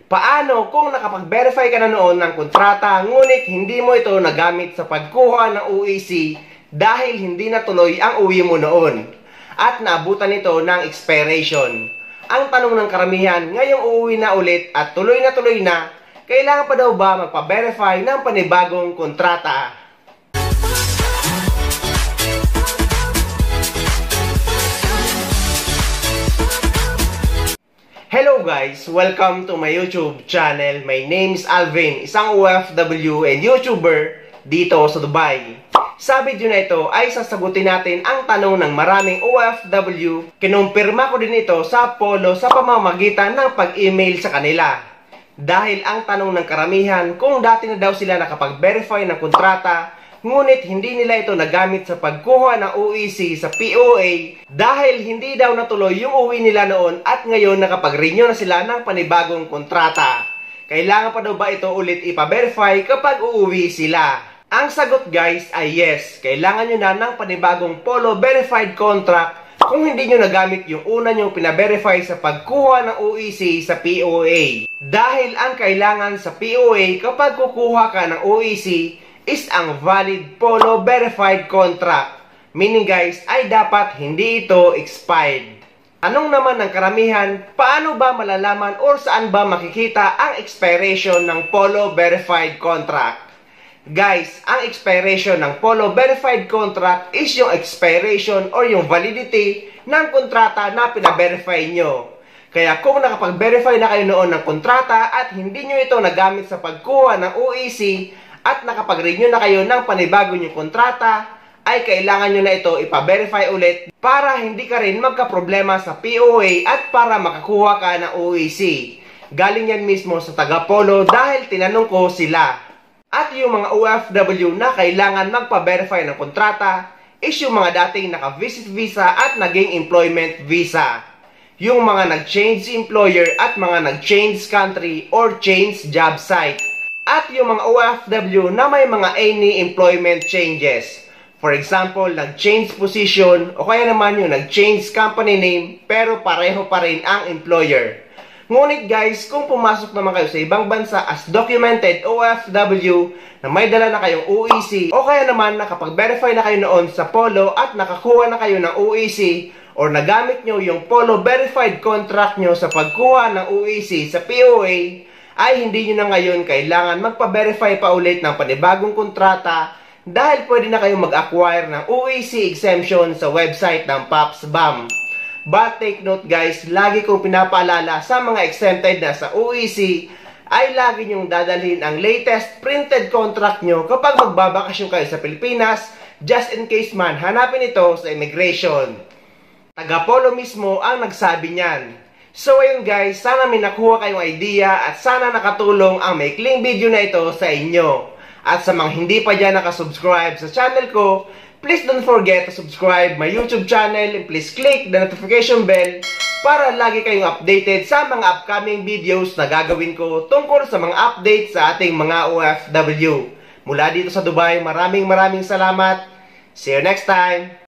Paano kung nakapag-verify ka na noon ng kontrata ngunit hindi mo ito nagamit sa pagkuha ng UEC dahil hindi natuloy ang uwi mo noon at naabutan ito ng expiration? Ang tanong ng karamihan, ngayong uuwi na ulit at tuloy na, kailangan pa daw ba magpa-verify ng panibagong kontrata? Hello guys! Welcome to my YouTube channel. My name is Alvin, isang OFW and YouTuber dito sa Dubai. Sa video na ito ay sasagutin natin ang tanong ng maraming OFW. Kinumpirma ko din ito sa Polo sa pamamagitan ng pag-email sa kanila. Dahil ang tanong ng karamihan kung dati na daw sila nakapag-verify ng kontrata ngunit hindi nila ito nagamit sa pagkuha ng UEC sa POA dahil hindi daw natuloy yung uwi nila noon at ngayon nakapag-renew na sila ng panibagong kontrata. Kailangan pa daw ba ito ulit ipa-verify kapag uuwi sila? Ang sagot guys ay yes. Kailangan nyo na ng panibagong Polo Verified Contract kung hindi nyo nagamit yung una nyo pina-verify sa pagkuha ng UEC sa POA. Dahil ang kailangan sa POA kapag kukuha ka ng UEC is ang valid Polo Verified Contract. Meaning guys, ay dapat hindi ito expired. Anong naman ng karamihan, paano ba malalaman or saan ba makikita ang expiration ng Polo Verified Contract? Guys, ang expiration ng Polo Verified Contract is yung expiration or yung validity ng kontrata na pina-verify nyo. Kaya kung nakapag-verify na kayo noon ng kontrata at hindi nyo ito nagamit sa pagkuha ng UEC, at nakapag-renew na kayo ng panibago nyong kontrata, ay kailangan nyo na ito ipa-verify ulit para hindi ka rin magka-problema sa POA at para makakuha ka ng UEC. Galing yan mismo sa taga-Polo dahil tinanong ko sila. At yung mga OFW na kailangan magpa-verify ng kontrata is yung mga dating naka-visit visa at naging employment visa. Yung mga nag-change employer at mga nag-change country or change job site. At yung mga OFW na may mga any employment changes. For example, nag-change position o kaya naman yung nag-change company name pero pareho pa rin ang employer. Ngunit guys, kung pumasok naman kayo sa ibang bansa as documented OFW na may dala na kayong UEC o kaya naman nakapag-verify na kayo noon sa Polo at nakakuha na kayo ng UEC or nagamit nyo yung Polo Verified Contract nyo sa pagkuha ng UEC sa POA, ay hindi nyo na ngayon kailangan magpa-verify pa ulit ng panibagong kontrata dahil pwede na kayong mag-acquire ng UEC exemption sa website ng POPSBAM. But take note guys, lagi kong pinapaalala sa mga exempted na sa UEC ay lagi nyong dadalhin ang latest printed contract nyo kapag magbabakasyon kayo sa Pilipinas just in case man hanapin ito sa immigration. Taga-Polo mismo ang nagsabi niyan. So ayun guys, sana may nakuha kayong idea at sana nakatulong ang maikling video na ito sa inyo. At sa mga hindi pa dyan nakasubscribe sa channel ko, please don't forget to subscribe my YouTube channel and please click the notification bell para lagi kayong updated sa mga upcoming videos na gagawin ko tungkol sa mga updates sa ating mga OFW. Mula dito sa Dubai, maraming salamat. See you next time!